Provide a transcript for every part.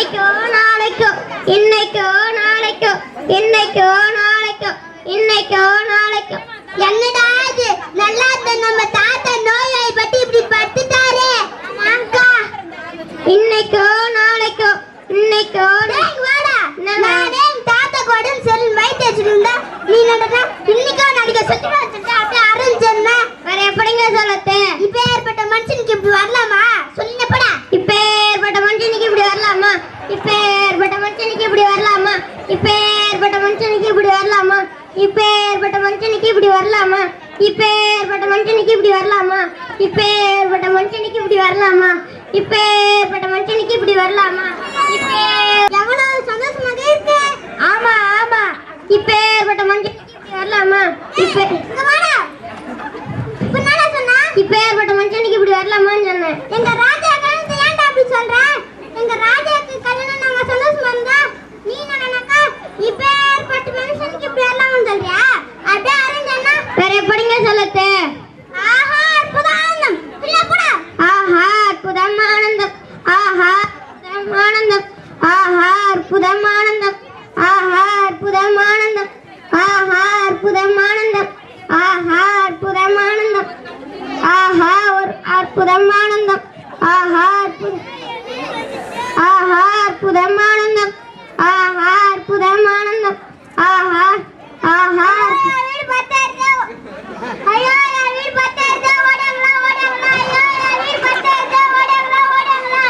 இன்னைக்கோ நாளைக்கோ இன்னைக்கோ நாளைக்கோ இன்னைக்கோ நாளைக்கோ இன்னைக்கோ நாளைக்கோ என்னடா இது நல்லா இருந்த நம்ம தாத்தா நோயாளி பத்தி இப்படி படுத்துட்டாரே அக்கா இன்னைக்கோ நாளைக்கோ இன்னைக்கோ வாடா நானே தாத்தா கூட செல் வைத்து வச்சிருந்தா நீ என்னடா இன்னைக்கோ நாளைக்கோ சொல்லி வச்சிருக்க அப்படியே அரஞ்சன்னா வேற எப்படிங்க சொல்லতে இப்ப ஏற்பட்ட மனுஷனுக்கு இப்படி வரலாமா சொல்லுங்க போடா இப்ப ஏற்பட்ட மனுஷனுக்கு இப்படி வரலாமா இப்ப ஏற்பட்ட மனுஷனுக்கு இப்படி வரலாமா இப்ப ஏற்பட்ட மனுஷனுக்கு இப்படி வரலாமா இப்ப ஏற்பட்ட மனுஷனுக்கு இப்படி வரலாமா இப்ப ஏற்பட்ட மனுஷனுக்கு இப்படி வரலாமா இப்ப ஏற்பட்ட மனுஷனுக்கு இப்படி வரலாமா இப்ப ஏற்பட்ட மனுஷனுக்கு இப்படி வரலாமா இப்ப எவ்வளவு சந்தோஷமாக இருக்கு ஆமா ஆமா இப்ப ஏற்பட்ட மனுஷனுக்கு இப்படி வரலாமா இப்ப வாடா இப்ப என்ன சொன்னா இப்ப ஏற்பட்ட மனுஷனுக்கு இப்படி வரலாமான்னு சொன்னேன் எங்க ராஜா கல்யாணத்தை ஏன்டா அப்படி சொல்ற எங்க ராஜாக்கு கல்யாணம் நாங்க சந்தோஷமா இருந்தா நீ என்னக்கா இப்ப ஏற்பட்ட மனுஷனுக்கு இப்படி வரலாம்னு சொல்றியா அப்படியே அரஞ்சன்னா வேற எப்படிங்க சொல்லতে ஆஹா அற்புதானந்தம் இல்ல போடா ஆஹா அற்புதமானந்தம் ஆஹா அற்புதமானந்தம் ஆஹா அற்புதமானந்தம் ஆஹா அற்புதமானந்தம் ஆஹா அற்புதமானந்தம் ஆஹா அற்புதமானந்தம் ஆஹா ஒரு அற்புதமானந்தம் ஆஹா ஆஹா அற்புதமானந்தம் ஆஹா அற்புதமானந்தம் ஆஹா ஆஹா வீடு பத்தாயிரோ ஐயோ வீடு பத்தாயிரோ ஓடங்களா ஓடங்களா ஐயோ வீடு பத்தாயிரோ ஓடங்களா ஓடங்களா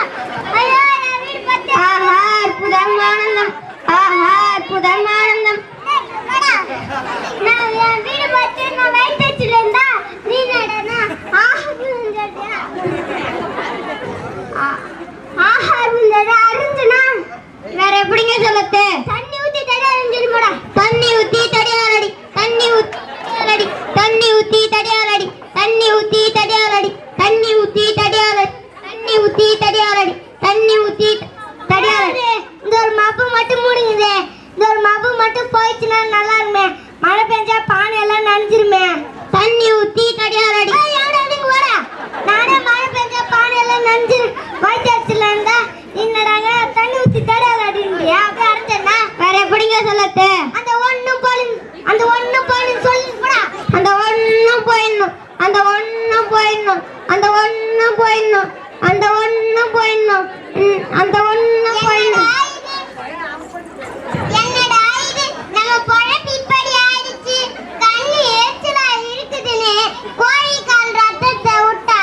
ஐயோ வீடு பத்தாயிரோ ஆஹா அற்புதமானந்தம் ஆஹா அற்புதமானந்தம் நான் என் வீடு பத்தி நான் வைத்து வச்சிருந்தா நீ நடனா ஆஹா ஆஹா அருஞ்சனா வேற எப்படிங்க சொல்லতে தண்ணி ஊத்தி தடி அரைஞ்சிடுமாடா தண்ணி ஊத்தி தடியாலடி தண்ணி ஊத்தி தடியாலடி தண்ணி ஊத்தி தடியாலடி தண்ணி ஊத்தி தடியாலடி தண்ணி ஊத்தி தடியாலடி தண்ணி ஊத்தி தடியாலடி தண்ணி ஊத்தி தடியாலடி இந்த ஒரு மப்பு மட்டும் மூடுங்க இந்த ஒரு மப்பு மட்டும் போயிடுச்சுனா நல்லா இருக்குமே மழை பெஞ்சா பானை எல்லாம் நனைஞ்சிருமே தண்ணி ஊத்தி தடியாலடி யாரா நீங்க வாடா நானே மழை பெஞ்சா பானை எல்லாம் நனைஞ்சிரு வைத்தியத்துல இருந்தா என்னடாங்க தண்ணி ஊத்தி தடியாலடின்றியா அப்படியே அரைஞ்சனா வேற எப்படிங்க சொல்லতে அந்த ஒண்ணும் போயிடும் சொல்லி போடா அந்த ஒண்ணும் போயிடணும் அந்த ஒண்ணும் போயிடணும் அந்த ஒண்ணும் போயிடணும் அந்த ஒண்ணும் போயிடணும் அந்த ஒண்ணும் போயிடணும் என்னடா இது நம்ம பொழப்பு இப்படி ஆயிடுச்சு கண்ணு எரிச்சலா இருக்குதுன்னு கோழி கால் ரத்தத்தை விட்டா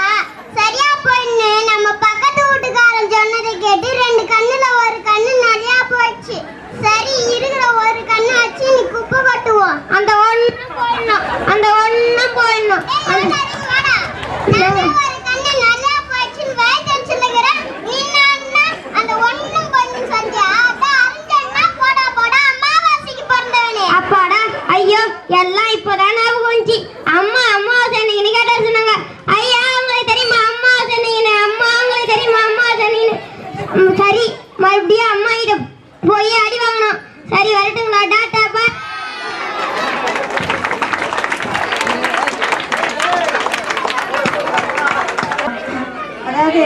சரியா போயின்னு நம்ம பக்கத்து வீட்டுக்காரன் சொன்னதை கேட்டு ரெண்டு கண்ணுல ஒரு கண்ணு நிறையா போயிடுச்சு சரி இருக்கிற ஒரு கண்ணு வச்சு நீ குப்பை கொட்டுவோம் அந்த ஒண்ணும் போயிடணும் அந்த ஒண்ணும் போயிடணும் ஒரு கண்ணு நிறையா போயிடுச்சுன்னு வயது சொல்லுகிற நீ அந்த ஒண்ணும் போயிடணும் சந்தியா அப்பாடா ஐயோ எல்லாம் இப்போதான் ஞாபகம் வந்துச்சு அம்மா அம்மாவாசை அன்னைக்கு கேட்டா சொன்னாங்க ஐயா உங்களுக்கு தெரியுமா அம்மாவாசை அன்னைக்கு அம்மா உங்களுக்கு தெரியுமா அம்மாவாசை அன்னைக்கு சரி மறுபடியும் அம்மா கிட்ட போய் அடி வாங்கணும் சரி வரட்டுங்களா டாட்டா பா அதாவது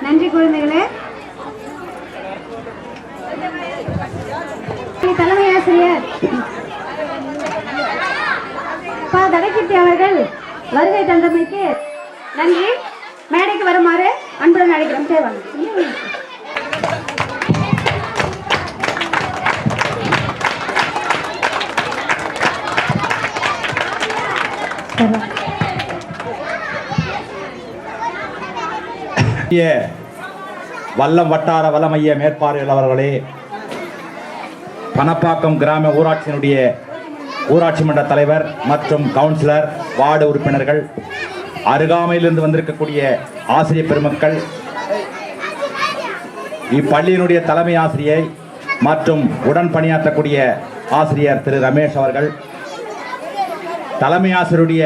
நன்றி குழந்தைகளே. தலைமை ஆசிரியர் தடக்கிட்டி அவர்கள் வருகை தந்தமைக்கு நன்றி. மேடைக்கு வருமாறு அன்புடன் அழைக்கிறோம். தேவாங்க வல்லம் வட்டார வலமைய மேற்பார்வையாளர் அவர்களே, பணப்பாக்கம் கிராம ஊராட்சியினுடைய ஊராட்சி மன்ற தலைவர் மற்றும் கவுன்சிலர், வார்டு உறுப்பினர்கள், அருகாமையிலிருந்து வந்திருக்கக்கூடிய ஆசிரியர் பெருமக்கள், இப்பள்ளியினுடைய தலைமை ஆசிரியை மற்றும் உடன் பணியாற்றக்கூடிய ஆசிரியர் திரு ரமேஷ் அவர்கள், தலைமை ஆசிரியருடைய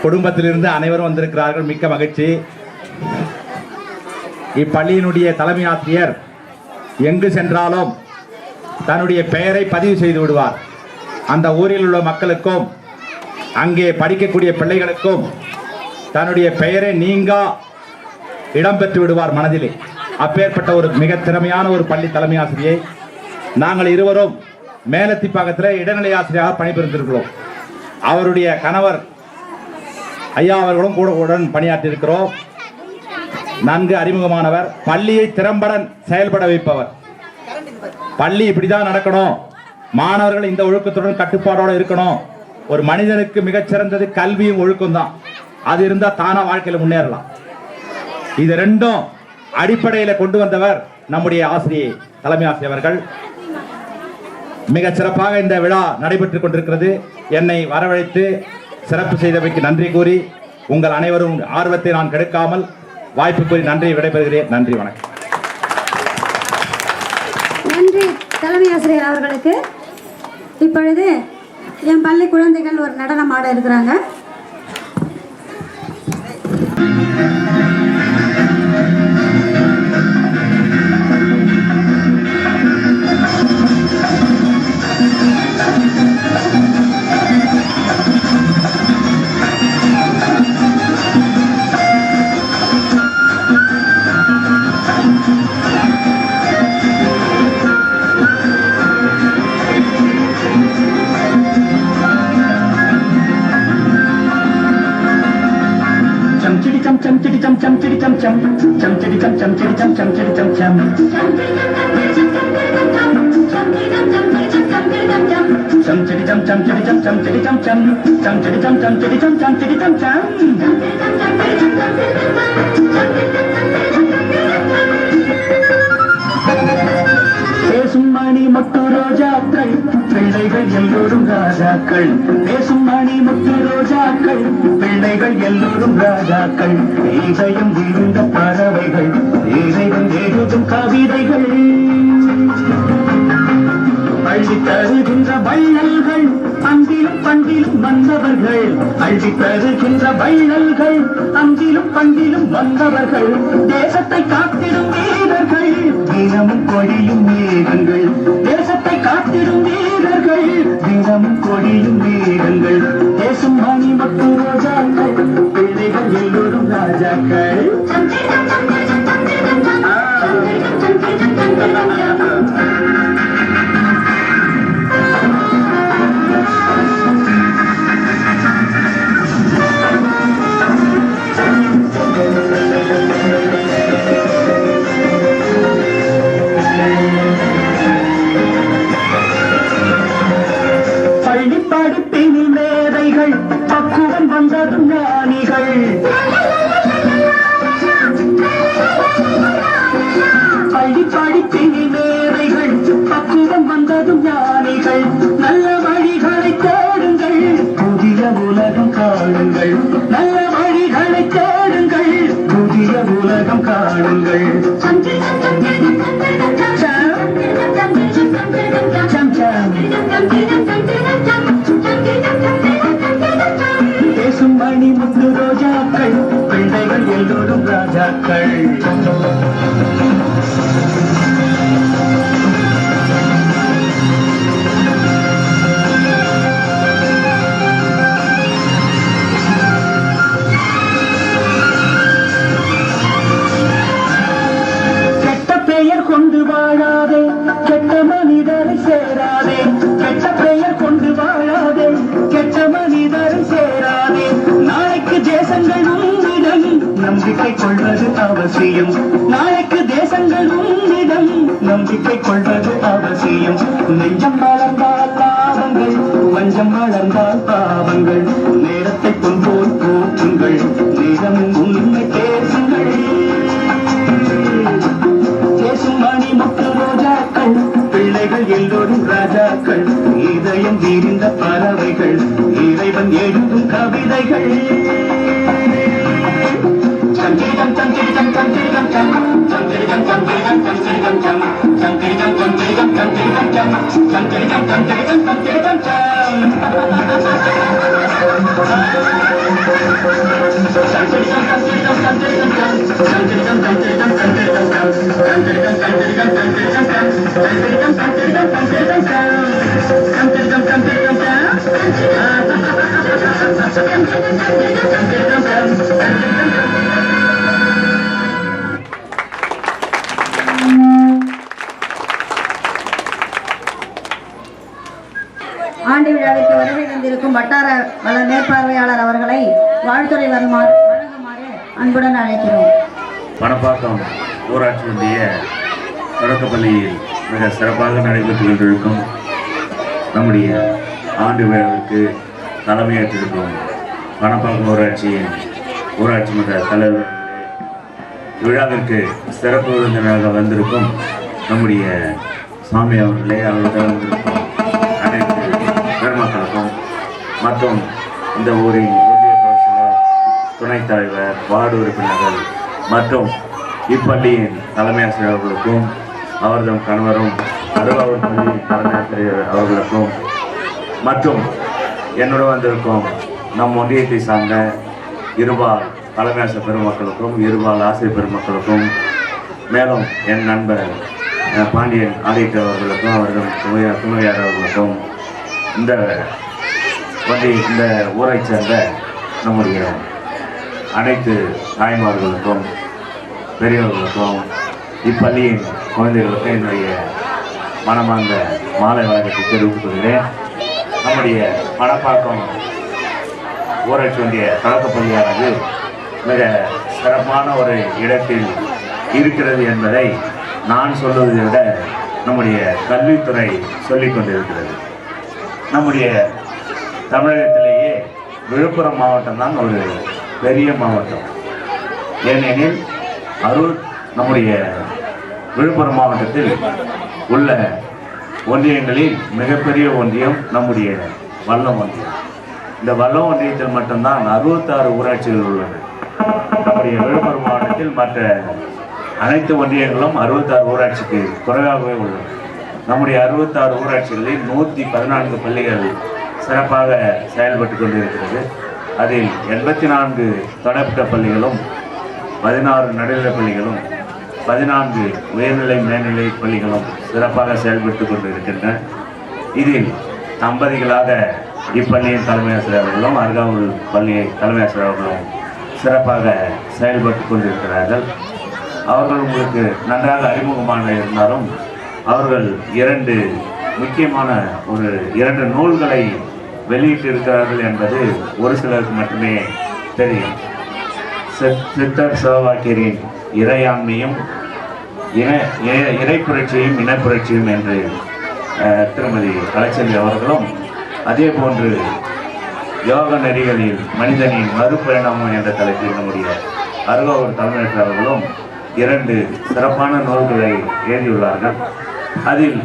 குடும்பத்திலிருந்து அனைவரும் வந்திருக்கிறார்கள். மிக்க மகிழ்ச்சி. இப்பள்ளியினுடைய தலைமை ஆசிரியர் எங்கு சென்றாலும் தன்னுடைய பெயரை பதிவு செய்து விடுவார். அந்த ஊரில் உள்ள மக்களுக்கும் அங்கே படிக்கக்கூடிய பிள்ளைகளுக்கும் தன்னுடைய பெயரை நீங்கா இடம்பெற்று விடுவார் மனதிலே. அப்பேற்பட்ட ஒரு மிக திறமையான ஒரு பள்ளி தலைமை ஆசிரியை. நாங்கள் இருவரும் மேலத்திப்பாக்கத்தில் இடைநிலை ஆசிரியராக பணிபுரிந்திருக்கிறோம். அவருடைய கணவர் ஐயா அவர்களும் கூட உடன் பணியாற்றியிருக்கிறோம். நன்கு அறிமுகமானவர். பள்ளியை திறம்பட செயல்பட வைப்பவர். பள்ளி இப்படிதான் நடக்கணும், மாணவர்கள் இந்த ஒழுக்கத்துடன் கட்டுப்பாடோடு இருக்கணும். ஒரு மனிதனுக்கு மிகச்சிறந்தது கல்வியும் ஒழுக்கம் தான். அது இருந்தா தானா வாழ்க்கையில் முன்னேறலாம். இது ரெண்டும் அடிப்படையில் கொண்டு வந்தவர் நம்முடைய ஆசிரியை தலைமை ஆசிரியர் அவர்கள். மிக சிறப்பாக இந்த விழா நடைபெற்றுக் கொண்டிருக்கிறது. என்னை வரவழைத்து சிறப்பு செய்தவைக்கு நன்றி கூறி, உங்கள் அனைவரும் ஆர்வத்தை நான் கெடுக்காமல் வாய்ப்பு கூறி நன்றி விடைபெறுகிறேன். நன்றி, வணக்கம். நன்றி தலைமை ஆசிரியர் அவர்களுக்கு. இப்பொழுது என் பள்ளி குழந்தைகள் ஒரு நடனம் ஆட இருக்கிறாங்க. பேசும் மணி மொட்டு ரோஜாக்கள், பிள்ளைகள் எல்லோரும் ராஜாக்கள். பேசும் மணி மொட்டு ரோஜாக்கள், பிள்ளைகள் எல்லோரும் ராஜாக்கள். இதயம் விழுந்த பறவைகள், இறைவன் எழுதும் கவிதைகள். அள்ளி தருகின்ற வள்ளல்கள், அங்கிலும் பண்டிலும் வந்தவர்கள். அள்ளி தருகின்ற வள்ளல்கள், அங்கிலும் பண்டிலும் வந்தவர்கள். தேசத்தை காத்திடும் வீரர்கள், தினமும் கொடியும் மேகங்கள். தேசத்தை காத்திடும் வீரர்கள், தினமும் கொடியும் மேகங்கள். தேசம் மணி மட்டு ரோஜாக்கள், பிள்ளைகள் எல்லோரும் ராஜாக்கள். பள்ளிப்படிப்பினில் மேதைகள், பக்குவம் வந்ததும் ஞானிகள். பள்ளிப்படிப்பினில் மேதைகள், பக்குவம் வந்ததும் ஞானிகள். நல்ல வழிகளை தேடுங்கள், புதிய உலகம் காணுங்கள். நல்ல வழிகளை தேடுங்கள், புதிய உலகம் காணுங்கள். பேசும் மணி முத்து ரோஜாக்கள், பிள்ளைகள் எல்லோரும் ராஜாக்கள். கெட்ட பெயர் கொண்டு வாழாதே, கெட்ட மனிதரை சேராதே. கெட்ட பெயர் கொண்டு வாழாதே, கெட்ட மனிதரை சேராதே. நாளைக்கு தேசங்கள் உன்னிடம் நம்பிக்கை கொள்வது அவசியம். நாளைக்கு தேசங்கள் உன்னிடம் நம்பிக்கை கொள்வது அவசியம். நெஞ்சம் வளர்ந்தால் லாபங்கள், வஞ்சம் வளர்ந்தால் பாவங்கள். நேரத்தை கொண்டோர் போற்றுங்கள், நேரம் உண்மை பேசுங்கள். பேசும் மணி முட்டு ரோஜாக்கள், பிள்ளைகள் எல்லோரும் ராஜாக்கள். இதயம் விரிந்த பறவைகள், இறைவன் எழுதும் கவிதைகள். ஆண்டு விழாவிற்கு வருகை தந்திருக்கும் வட்டார வள மேற்பார்வையாளர் அவர்களை வாழ்த்துறை வழங்குமாறு அன்புடன் அழைக்கிறோம். பணப்பாக்கம் ஊராட்சி ஒன்றிய தொடக்கப்பள்ளியில் மிக சிறப்பாக நடைபெற்று கொண்டிருக்கும் நம்முடைய ஆண்டு விழாவிற்கு தலைமையேற்றிருக்கும் பணப்பாக்கம் ஊராட்சியின் ஊராட்சி மன்ற தலைவர் விழாவிற்கு சிறப்பு விருந்தினராக வந்திருக்கும் நம்முடைய சாமி அவர்களே அவர்கள் வந்திருக்கும் அனைத்து பெருமக்களுக்கும் மற்றும் இந்த ஊரின் ஒன்றிய கவுன்சிலர், துணைத் தலைவர், வார்டு உறுப்பினர்கள் மற்றும் இப்பள்ளியின் தலைமை ஆசிரியர் அவர்களுக்கும் அவர்தம் கணவரும் அருவாவூர் பள்ளி தலைமை ஆசிரியர் அவர்களுக்கும் மற்றும் என்னுடன் வந்திருக்கும் நம் ஒன்றியத்தை சார்ந்த இருபால் தலைமை ஆசிரியர் பெருமக்களுக்கும் இருபால் ஆசிரியர் பெருமக்களுக்கும் மேலும் என் நண்பர் பாண்டியன் ஆடிட்டர் அவர்களுக்கும் அவர்கள் துணையார் அவர்களுக்கும் இந்த ஊரைச் சேர்ந்த நம்முடைய அனைத்து தாய்மார்களுக்கும் பெரியவர்களுக்கும் இப்பள்ளியின் குழந்தைகளுக்கும் என்னுடைய மனமார்ந்த மாலை வணக்கத்தை தெரிவித்துக் கொள்கிறேன். நம்முடைய பணப்பாக்கம் ஊராட்சி ஒன்றிய தொடக்கப்பள்ளியானது மிக சிறப்பான ஒரு இடத்தில் இருக்கிறது என்பதை நான் சொல்வதை விட நம்முடைய கல்வித்துறை சொல்லிக் கொண்டிருக்கிறது. நம்முடைய தமிழகத்திலேயே விழுப்புரம் மாவட்டம் தான் ஒரு பெரிய மாவட்டம். ஏனெனில் நம்முடைய விழுப்புரம் மாவட்டத்தில் உள்ள ஒன்றியங்களில் மிகப்பெரிய ஒன்றியம் நம்முடைய வல்லம் ஒன்றியம். இந்த வல்லம் ஒன்றியத்தில் மட்டும்தான் 66 ஊராட்சிகள் உள்ளன. நம்முடைய விழுப்புரம் மாவட்டத்தில் மற்ற அனைத்து ஒன்றியங்களும் 66 ஊராட்சிக்கு குறைவாகவே உள்ளன. நம்முடைய 66 ஊராட்சிகளில் 114 பள்ளிகள் சிறப்பாக செயல்பட்டு கொண்டிருக்கிறது. அதில் 84 தொடக்க பள்ளிகளும் 16 நடுநிலைப் பள்ளிகளும் 14 உயர்நிலை மேல்நிலை பள்ளிகளும் சிறப்பாக செயல்பட்டு கொண்டிருக்கின்றன. இதில் தம்பதிகளாக இப்பள்ளியின் தலைமை ஆசிரியர் அவர்களும் அருகாவூர் பள்ளியை தலைமை ஆசிரியர் அவர்களும் சிறப்பாக செயல்பட்டு கொண்டிருக்கிறார்கள். அவர்கள் உங்களுக்கு நன்றாக அறிமுகமாக இருந்தாலும் அவர்கள் 2 முக்கியமான 2 நூல்களை வெளியிட்டிருக்கிறார்கள் என்பது ஒரு சிலருக்கு மட்டுமே தெரியும். சித்தர் சிவவாக்கியரின் இறையாண்மையும் இறை புரட்சியும் இனப்புரட்சியும் என்று திருமதி கலைச்செல்வி அவர்களும், அதே போன்று யோக நெறிகளில் மனிதனின் மறுபரிணாமம் என்ற தலைப்பில் நம்முடைய அருகாவூர் தமிழர் அவர்களும் 2 சிறப்பான நூல்களை எழுதியுள்ளார்கள். அதில்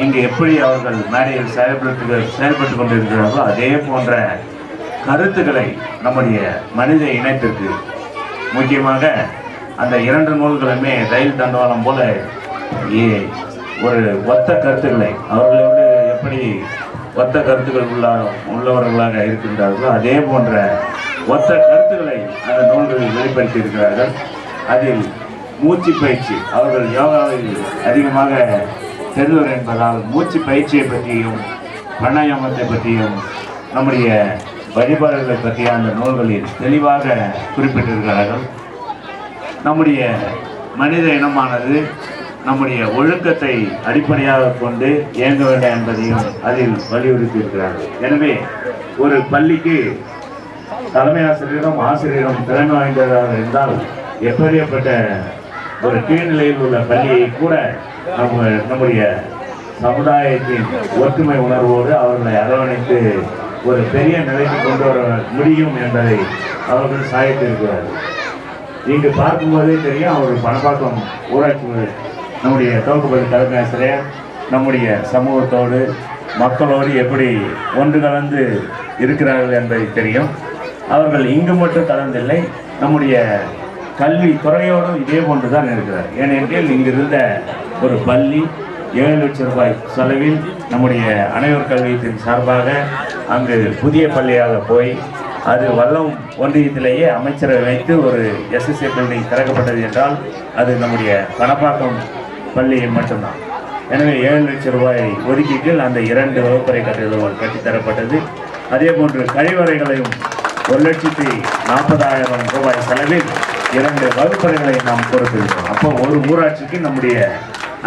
இங்கு எப்படி அவர்கள் மேடையில் செயல்பட்டு கொண்டிருக்கிறார்களோ அதே போன்ற கருத்துக்களை நம்முடைய மனித இனத்திற்கு முக்கியமாக அந்த 2 நூல்களுமே ரயில் தண்டவாளம் போல ஒரு ஒத்த கருத்துக்களை அவர்களோடு எப்படி ஒத்த கருத்துக்கள் உள்ளவர்களாக இருக்கின்றார்களோ அதே போன்ற ஒத்த கருத்துக்களை அந்த நூல்களில் வெளிப்படுத்தி இருக்கிறார்கள். அதில் மூச்சு பயிற்சி, அவர்கள் யோகாவில் அதிகமாக தெரிந்தவர் என்பதால் மூச்சு பயிற்சியை பற்றியும் பிராணாயாமத்தை பற்றியும் நம்முடைய வழிபாடுகளை பற்றிய அந்த நூல்களில் தெளிவாக குறிப்பிட்டிருக்கிறார்கள். நம்முடைய மனித இனமானது நம்முடைய ஒழுக்கத்தை அடிப்படையாக கொண்டு இயங்க வேண்டும் என்பதையும் அதில் வலியுறுத்தி இருக்கிறார்கள். எனவே ஒரு பள்ளிக்கு தலைமை ஆசிரியரும் ஆசிரியரும் திறமை வாய்ந்ததாக இருந்தால் எப்படிப்பட்ட ஒரு கீழ்நிலையில் உள்ள பள்ளியை கூட நம்முடைய சமுதாயத்தின் ஒற்றுமை உணர்வோடு அவர்களை அரவணைத்து ஒரு பெரிய நிலைக்கு கொண்டு வர முடியும் என்பதை அவர்கள் சாதித்திருக்கிறார்கள். இங்கு பார்க்கும்போதே தெரியும் அவர்கள் பணப்பாக்கம் ஊராட்சி நம்முடைய துவக்கப்பள்ளி தலைமை ஆசிரியர் நம்முடைய சமூகத்தோடு மக்களோடு எப்படி ஒன்று கலந்து இருக்கிறார்கள் என்பதை தெரியும். அவர்கள் இங்கு மட்டும் கலந்தில்லை, நம்முடைய கல்வி துறையோடும் இதே போன்று தான் இருக்கிறார். ஏனென்றால் இங்கிருந்த ஒரு பள்ளி 7 லட்சம் ரூபாய் செலவில் நம்முடைய அனைவர் கல்வியத்தின் சார்பாக அங்கு புதிய பள்ளியாக போய் அது வல்லம் ஒன்றியத்திலேயே அமைச்சரை வைத்து ஒரு எஸ்எஸ்ஏ பில்டிங் திறக்கப்பட்டது என்றால் அது நம்முடைய பணப்பாக்கம் பள்ளி மட்டும்தான். எனவே 7 லட்சம் ரூபாய் ஒதுக்கீட்டில் அந்த 2 வகுப்பறை கட்டிடங்கள் கட்டித்தரப்பட்டது. அதே போன்று கழிவறைகளையும் 1,40,000 ரூபாய் செலவில் 2 வகுப்பறைகளை நாம் கொடுத்திருக்கிறோம். அப்போ ஒரு ஊராட்சிக்கு நம்முடைய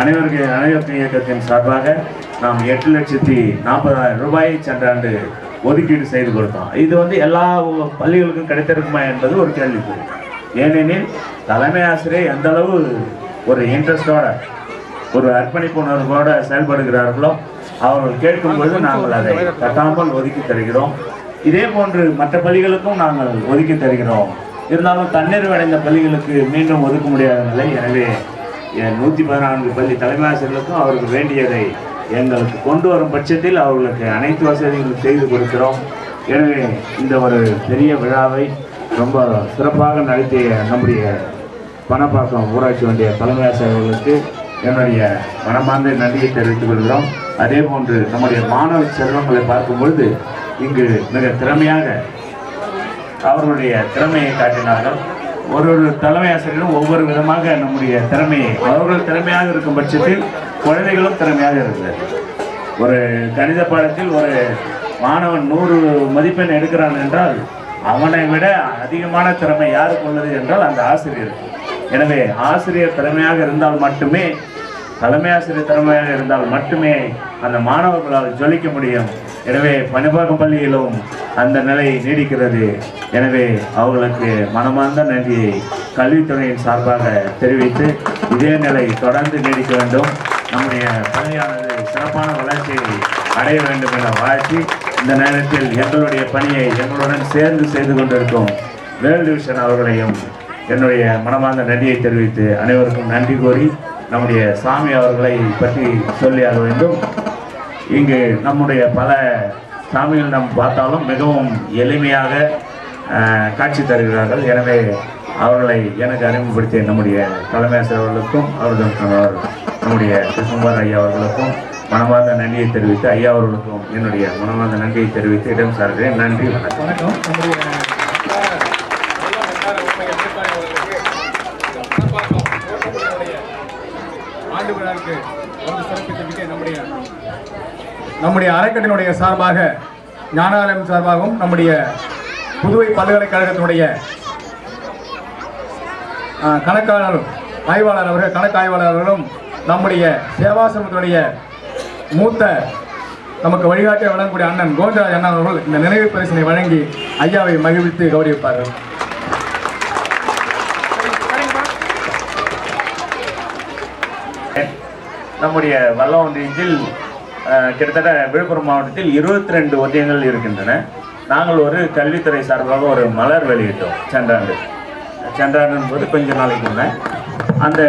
அனைவருக்கு இயக்கத்தின் சார்பாக நாம் 8,40,000 ரூபாயை சென்ற ஆண்டு ஒதுக்கீடு செய்து கொடுத்தோம். இது எல்லா பள்ளிகளுக்கும் கிடைத்திருக்குமா என்பது ஒரு கேள்விக்குறி. ஏனெனில் தலைமை ஆசிரியர் எந்த அளவு ஒரு இன்ட்ரெஸ்டோட ஒரு அர்ப்பணிப்பு உணர்வோடு செயல்படுகிறார்களோ அவர்கள் கேட்கும்பொழுது நாங்கள் அதை கட்டாமல் ஒதுக்கி தருகிறோம். இதே போன்று மற்ற பள்ளிகளுக்கும் நாங்கள் ஒதுக்கி தருகிறோம். இருந்தாலும் தண்ணீர் அடைந்த பள்ளிகளுக்கு மீண்டும் ஒதுக்க முடியாத நிலை. எனவே 114 பள்ளி தலைமை ஆசிரியர்களுக்கும் அவருக்கு வேண்டியதை எங்களுக்கு கொண்டு வரும் பட்சத்தில் அவர்களுக்கு அனைத்து வசதிகளும் செய்து கொடுக்கிறோம். எனவே இந்த ஒரு பெரிய விழாவை ரொம்ப சிறப்பாக நடத்திய நம்முடைய பணப்பாக்கம் ஊராட்சி ஒன்றிய தலைமை ஆசிரியர்களுக்கு என்னுடைய மனமார்ந்த நன்றியை தெரிவித்துக் கொள்கிறோம். அதே போன்று நம்முடைய மாணவ செல்வங்களை பார்க்கும் பொழுது இங்கு மிக திறமையாக அவர்களுடைய திறமையை காட்டினார்கள். ஒரு தலைமை ஆசிரியரும் ஒவ்வொரு விதமாக நம்முடைய திறமையை அவர்கள் திறமையாக இருக்கும் பட்சத்தில் குழந்தைகளும் திறமையாக இருக்கிறது. ஒரு கணித பாடத்தில் ஒரு மாணவன் 100 மதிப்பெண் எடுக்கிறான் என்றால் அவனை விட அதிகமான திறமை யாருக்கு உள்ளது என்றால் அந்த ஆசிரியர். எனவே ஆசிரியர் திறமையாக இருந்தால் மட்டுமே தலைமை ஆசிரியர் திறமையாக இருந்தால் மட்டுமே அந்த மாணவர்களால் ஜொலிக்க முடியும். எனவே பணிப்பாக்கம் பள்ளியிலும் அந்த நிலை நீடிக்கிறது. எனவே அவர்களுக்கு மனமார்ந்த நன்றியை கல்வித்துறையின் சார்பாக தெரிவித்து இதே நிலை தொடர்ந்து நீடிக்க வேண்டும். நம்முடைய பள்ளியானது சிறப்பான வளர்ச்சியை அடைய வேண்டும் என வாழ்த்தி இந்த நேரத்தில் எங்களுடைய பணியை எங்களுடன் சேர்ந்து செய்து கொண்டிருக்கும் வேல் டிவிஷன் அவர்களையும் என்னுடைய மனமார்ந்த நன்றியை தெரிவித்து அனைவருக்கும் நன்றி கூறி நம்முடைய சாமி அவர்களை பற்றி சொல்லியாக வேண்டும். இங்கு நம்முடைய பல சாமிகள் நாம் பார்த்தாலும் மிகவும் எளிமையாக காட்சி தருகிறார்கள். எனவே அவர்களை எனக்கு அறிமுகப்படுத்திய நம்முடைய தலைமை ஆசிரியர் அவர்களுக்கும் நம்முடைய கிருஷ்ணகுமார் ஐயா அவர்களுக்கும் மனமார்ந்த நன்றியை தெரிவித்து ஐயா அவர்களுக்கும் என்னுடைய மனமார்ந்த நன்றியை தெரிவித்து இடம் சார்கிறேன். நன்றி, வணக்கம். ஆண்டு விழாவுக்கு வந்து சிறப்பித்த நம்முடைய அறக்கட்டளையினுடைய சார்பாக ஞானாலயம் சார்பாகவும் நம்முடைய புதுவை பல்கலைக்கழகத்தினுடைய கணக்காளர் ஆய்வாளர் அவர்கள் கணக்கு ஆய்வாளர் அவர்களும் நம்முடைய சேவாசிரமத்தினுடைய மூத்த நமக்கு வழிகாட்டிய வழங்கக்கூடிய அண்ணன் கோவிந்தராஜ் அண்ணன் அவர்கள் இந்த நினைவு பரிசினை வழங்கி ஐயாவை மகிழ்வித்து கௌரவிப்பார்கள். நம்முடைய வல்லம் ஒன்றியத்தில் கிட்டத்தட்ட விழுப்புரம் மாவட்டத்தில் 22 ஒன்றியங்கள் இருக்கின்றன. நாங்கள் ஒரு கல்வித்துறை சார்பாக ஒரு மலர் வெளியிட்டோம் சென்றாண்டுன்னு போது கொஞ்ச நாளைக்கு முன்னே. அந்த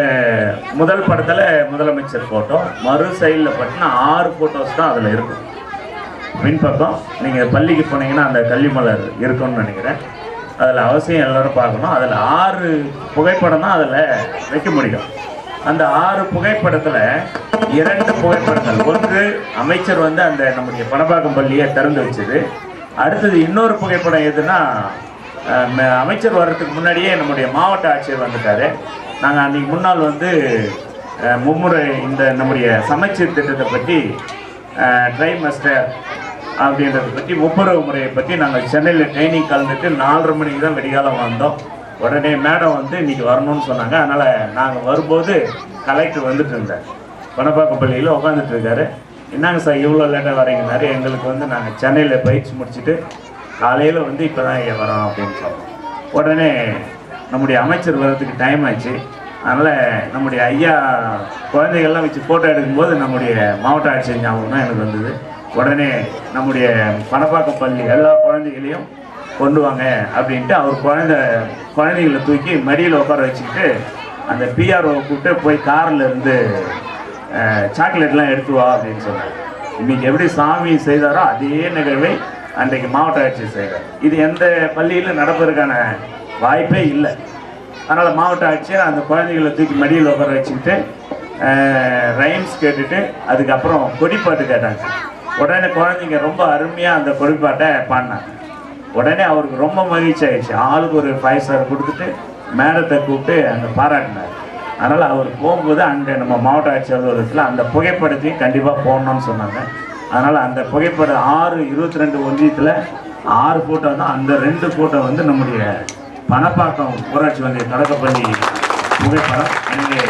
முதல் படத்தில் முதலமைச்சர் ஃபோட்டோ, மறு சைடில் பார்த்தீங்கன்னா 6 ஃபோட்டோஸ் தான் அதில் இருக்கும். பின்பக்கம் நீங்கள் பள்ளிக்கு போனீங்கன்னா அந்த கல்வி மலர் இருக்கும்னு நினைக்கிறேன். அதில் அவசியம் எல்லோரும் பார்க்கணும். அதில் 6 புகைப்படம் தான் அதில் வைக்க முடியும். அந்த 6 புகைப்படத்தில் 2 புகைப்படங்கள், ஒன்று அமைச்சர் அந்த நம்முடைய பணப்பாக்கம் பள்ளியை திறந்து வச்சது. அடுத்தது இன்னொரு புகைப்படம் எதுனா அமைச்சர் வர்றதுக்கு முன்னாடியே நம்முடைய மாவட்ட ஆட்சியர் வந்துட்டார். நாங்கள் அன்றைக்கி முன்னால் மும்முறை இந்த நம்முடைய சமச்சீர் திட்டத்தை பற்றி ட்ரைமஸ்டர் அப்படின்றத பற்றி முப்பருவ முறையை பற்றி நாங்கள் சென்னையில் ட்ரைனிங் கலந்துட்டு 4:30 மணிக்கு தான் வெடிகாலம் வந்தோம். உடனே மேடம் இன்றைக்கி வரணும்னு சொன்னாங்க. அதனால் நாங்கள் வரும்போது கலெக்டர் வந்துட்டு இருந்தார், பணப்பாக்கம் பள்ளியில் உட்காந்துட்டு இருக்காரு. என்னங்க சார் இவ்வளோ லேட்டாக வரீங்கன்னாரு. எங்களுக்கு நாங்கள் சென்னையில் பயிற்சி முடிச்சுட்டு காலையில் இப்போ தான் இங்கே வரோம் அப்படின்னு சொன்னோம். உடனே நம்முடைய அமைச்சர் வர்றதுக்கு டைம் ஆச்சு. அதனால் நம்முடைய ஐயா குழந்தைகள்லாம் வச்சு ஃபோட்டோ எடுக்கும்போது நம்முடைய மாவட்ட ஆட்சியர் ஞாபகம் தான் எனக்கு வந்தது. உடனே நம்முடைய பணப்பாக்கம் பள்ளி எல்லா குழந்தைகளையும் கொண்டு வாங்க அப்படின்ட்டு அவர் குழந்தைகளை தூக்கி மடியில் உட்கார வச்சுக்கிட்டு அந்த பிஆர்ஓ கூப்பிட்டு போய் காரில் இருந்து சாக்லேட்லாம் எடுத்து வா அப்படின்னு சொன்னார். இன்றைக்கி எப்படி சாமி செய்தாரோ அதே நிகழ்வை அன்றைக்கு மாவட்ட ஆட்சியர் செய்கிறார். இது எந்த பள்ளியில் நடப்பதற்கான வாய்ப்பே இல்லை. அதனால் மாவட்ட ஆட்சியர் அந்த குழந்தைகளை தூக்கி மடியில் உட்கார வச்சுக்கிட்டு ரைம்ஸ் கேட்டுட்டு அதுக்கப்புறம் கொடிப்பாட்டு கேட்டாங்க. உடனே குழந்தைங்க ரொம்ப அருமையாக அந்த கொடிப்பாட்டை பாடினாங்க. உடனே அவருக்கு ரொம்ப மகிழ்ச்சி ஆயிடுச்சு. ஆளுக்கு ஒரு 5 ஸ்டார் கொடுத்துட்டு மேடத்தை கூப்பிட்டு அங்கே பாராட்டினார். அதனால் அவர் போகும்போது அங்கே நம்ம மாவட்ட ஆட்சியர் அலுவலகத்தில் அந்த புகைப்படத்தையும் கண்டிப்பாக போடணும்னு சொன்னாங்க. அதனால் அந்த புகைப்படம் 6/22 ஒன்றியத்தில் 6 ஃபோட்டோ தான். அந்த 2 ஃபோட்டோ வந்து நம்முடைய பணப்பாக்கம் ஊராட்சி ஒன்றிய தொடக்கப்பள்ளி புகைப்படம். எனவே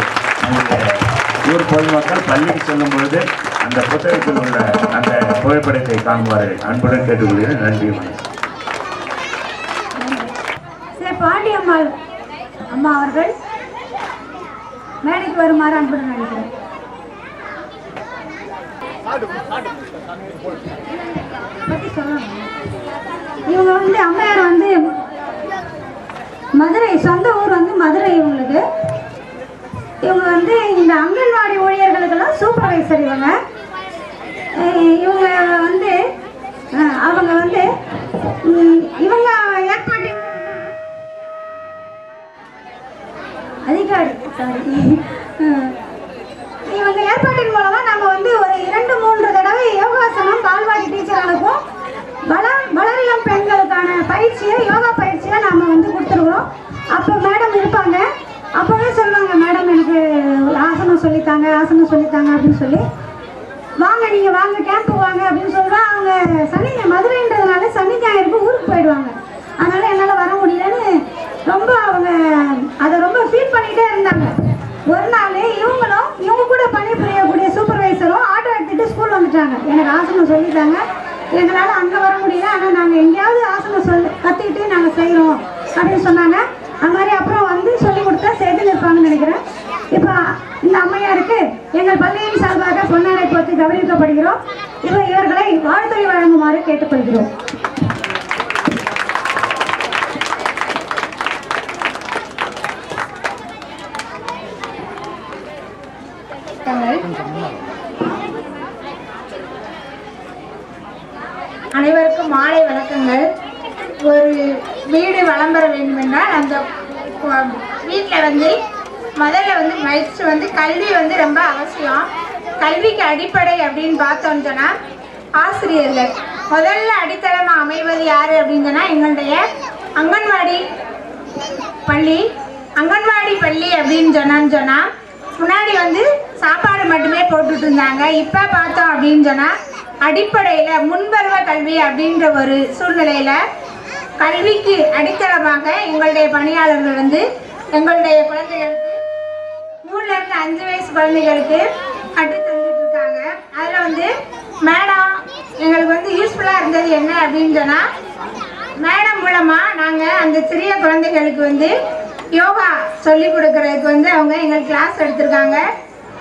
நம்முடைய ஊர் பொதுமக்கள் பள்ளிக்கு செல்லும் பொழுது அந்த புத்தகத்தில் உள்ள அந்த புகைப்படத்தை காண்பார்கள். அன்புடன் கேட்டுக்கொள்கிறேன். நன்றி, வணக்கம். பாண்டியம்மாள் அம்மா அவர்கள் மேடைக்கு வருமாறு அன்புடன் நினைக்கிறேன். இவங்க வந்து அம்மையார் வந்து மதுரை, சொந்த ஊர் வந்து மதுரை இவங்களுக்கு. இவங்க வந்து இந்த அங்கன்வாடி ஊழியர்களுக்கெல்லாம் சூப்பர்வைசர். இவங்க வந்து அவங்க வந்து இவங்க ஏற்பாட்டு அதிகாரி இவங்க ஏற்பாட்டின் மூலமா நம்ம வந்து ஒரு 2-3 தடவை யோகாசனம் பால்வாடி டீச்சர்களுக்கும் வளரிளம் பெண்களுக்கான பயிற்சியை, யோகா பயிற்சியை நாம வந்து கொடுத்துருக்குறோம். அப்போ மேடம் இருப்பாங்க, அப்போவே சொல்லுவாங்க, மேடம் எனக்கு ஆசனம் சொல்லித்தாங்க அப்படின்னு சொல்லி, வாங்க நீங்கள் வாங்க கேம்ப் வாங்க அப்படின்னு சொல்லுவா. அவங்க மதுரைன்றதுனால சனி ஞாயிறுக்கு ஊருக்கு போயிடுவாங்க. அதனால என்னால் வர முடியலன்னு ரொம்ப அவங்க அதை ரொம்ப ஃபீல் பண்ணிகிட்டே இருந்தாங்க. ஒரு நாள் இவங்க கூட பணிபுரியக்கூடிய சூப்பர்வைசரும் ஆட்டோ எடுத்துகிட்டு ஸ்கூல் வந்துட்டாங்க. எனக்கு ஆசனம் சொல்லித்தாங்க, எங்களால் அங்கே வர முடியல, ஆனால் நாங்கள் எங்கேயாவது ஆசனம் கற்றுக்கிட்டு நாங்கள் செய்கிறோம் அப்படின்னு சொன்னாங்க. அது மாதிரி அப்புறம் வந்து சொல்லி கொடுத்தா செய்து இருப்பாங்கன்னு நினைக்கிறேன். இப்போ இந்த அம்மையாருக்கு எங்கள் பள்ளியின் சார்பாக பொன்னாடை போட்டு கௌரவிக்கப்படுகிறோம். இவர்களை வாழ்த்துறை வழங்குமாறு கேட்டுக்கொள்கிறோம். அனைவருக்கும் மாலை வணக்கங்கள். ஒரு வீடு வளம் பெற வேண்டும் என்றால் அந்த வீட்டில் வந்து முதல்ல வந்து ஃபஸ்ட்டு வந்து கல்வி வந்து ரொம்ப அவசியம். கல்விக்கு அடிப்படை அப்படின்னு பார்த்தோம்னு சொன்னால் ஆசிரியர்கள். முதல்ல அடித்தளமாக அமைவது யார் அப்படின்னு சொன்னால் எங்களுடைய அங்கன்வாடி பள்ளி அப்படின்னு சொன்னால் முன்னாடி வந்து சாப்பாடு மட்டுமே போட்டுட்டு இருந்தாங்க. இப்போ பார்த்தோம் அப்படின்னு சொன்னால் அடிப்படையில் முன்பருவ கல்வி அப்படின்ற ஒரு சூழ்நிலையில் கல்விக்கு அடித்தளமாக எங்களுடைய பணியாளர்கள் வந்து எங்களுடைய குழந்தைகளுக்கு 3லேருந்து 5 வயசு குழந்தைகளுக்கு கற்றுத் தந்துட்டு இருக்காங்க. அதில் வந்து மேடம் எங்களுக்கு வந்து யூஸ்ஃபுல்லாக இருந்தது என்ன அப்படின்னு சொன்னால், மேடம் மூலமாக நாங்கள் அந்த சிறிய குழந்தைகளுக்கு வந்து யோகா சொல்லி கொடுக்கறதுக்கு வந்து அவங்க எங்களுக்கு கிளாஸ் எடுத்திருக்காங்க.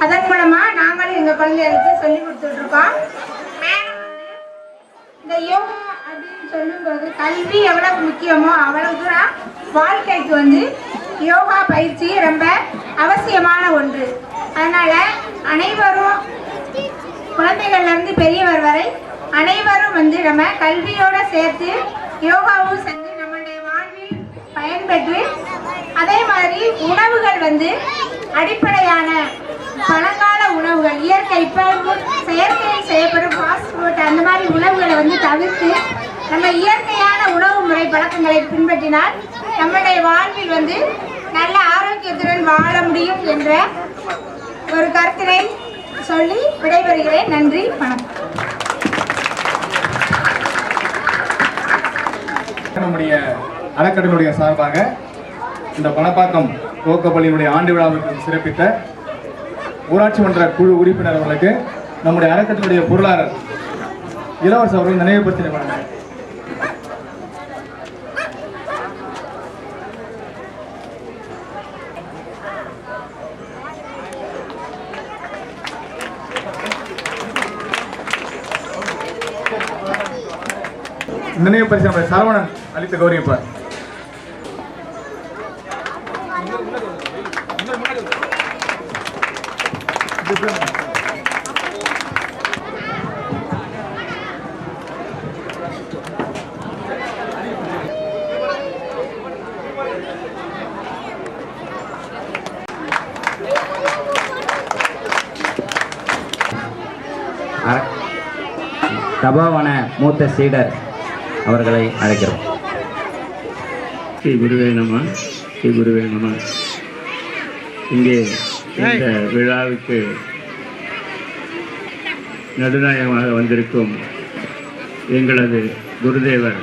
அதன் மூலமாக நாங்களும் எங்கள் குழந்தைகளுக்கு சொல்லி கொடுத்துட்ருக்கோம். இந்த யோகா அப்படின்னு சொல்லும்போது கல்வி எவ்வளவு முக்கியமோ அவ்வளவு தூரம் வாழ்க்கைக்கு வந்து யோகா பயிற்சி ரொம்ப அவசியமான ஒன்று. அதனால் அனைவரும் குழந்தைகள்லேருந்து பெரியவர் வரை அனைவரும் வந்து நம்ம கல்வியோடு சேர்த்து யோகாவும் செஞ்சு நம்மளுடைய வாழ்வில் பயன்பெற்று, அதே மாதிரி உணவுகள் வந்து அடிப்படையான பழங்கால உணவுகள், இயற்கை இப்போ செயற்கையில் செய்யப்படும் ஃபாஸ்ட் ஃபுட் அந்த மாதிரி உணவுகளை வந்து தவிர்த்து நம்ம இயற்கையான உணவு முறை பழக்கங்களை பின்பற்றினால் நம்மளுடைய வாழ்வில் வந்து நல்ல ஆரோக்கியத்துடன் வாழ முடியும் என்ற ஒரு கருத்தினை சொல்லி விடைபெறுகிறேன். நன்றி, வணக்கம். நம்முடைய அறக்கட்டளையுடைய சார்பாக இந்த பணப்பாக்கம் துவக்கப்பள்ளியினுடைய ஆண்டு விழாவுக்கு சிறப்பித்த ஊராட்சி மன்ற குழு உறுப்பினர் அவர்களுக்கு நம்முடைய அறக்கட்டளையுடைய பொருளாளர் இளவரசு அவர்கள் நினைவுபடுத்தினாங்க. நினைவு பரிசு நம்முடைய சரவணன் அளித்த கௌரவிப்பார். தபோவன மூத்த சீடர் அவர்களை அழைக்கிறோம். ஸ்ரீ குருவே நம, ஸ்ரீ குருவே நம. இங்கே இந்த விழாவுக்கு நடுநாயகமாக வந்திருக்கும் எங்களது குருதேவர்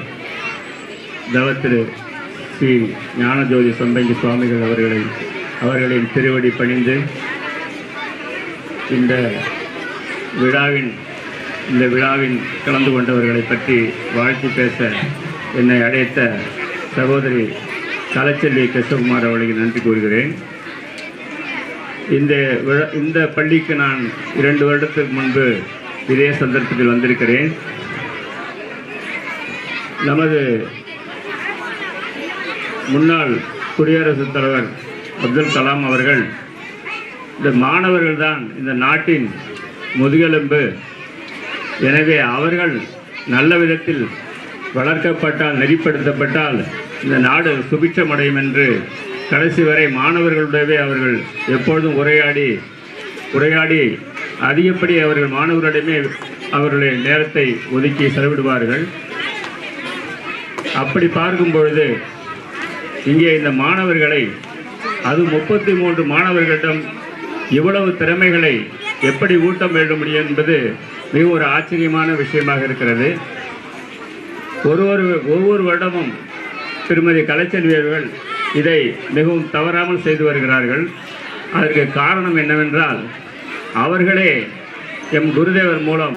தவத்திரு ஸ்ரீ ஞானஜோதி சம்பங்கி சுவாமிகள் அவர்களின் திருவடி பணிந்து இந்த விழாவின் கலந்து கொண்டவர்களை பற்றி வாழ்த்து பேச என்னை அழைத்த சகோதரி கலைச்செல்வி கிருஷ்ணகுமார் அவர்களுக்கு நன்றி கூறுகிறேன். இந்த பள்ளிக்கு நான் 2 வருடத்துக்கு முன்பு இதே சந்தர்ப்பத்தில் வந்திருக்கிறேன். நமது முன்னாள் குடியரசுத் தலைவர் அப்துல் கலாம் அவர்கள் இந்த மாணவர்கள் தான் இந்த நாட்டின் முதுகெலும்பு, எனவே அவர்கள் நல்ல விதத்தில் வளர்க்கப்பட்டால், நெறிப்படுத்தப்பட்டால் இந்த நாடு சுபிட்சமடையும் என்று கடைசி வரை மாணவர்களுடையவே அவர்கள் எப்பொழுதும் உரையாடி அதிகப்படி அவர்கள் மாணவர்களிடமே அவர்களுடைய நேரத்தை ஒதுக்கி செலவிடுவார்கள். அப்படி பார்க்கும் பொழுது இங்கே இந்த மாணவர்களை, அது 33 மாணவர்களிடம் இவ்வளவு திறமைகளை எப்படி ஊட்டம் எழுத முடியும் என்பது மிக ஒரு ஆச்சரியமான விஷயமாக இருக்கிறது. ஒவ்வொரு வருடமும் திருமதி கலைச்செல்வி அவர்கள் இதை மிகவும் தவறாமல் செய்து வருகிறார்கள். அதற்கு காரணம் என்னவென்றால் அவர்களே எம் குருதேவர் மூலம்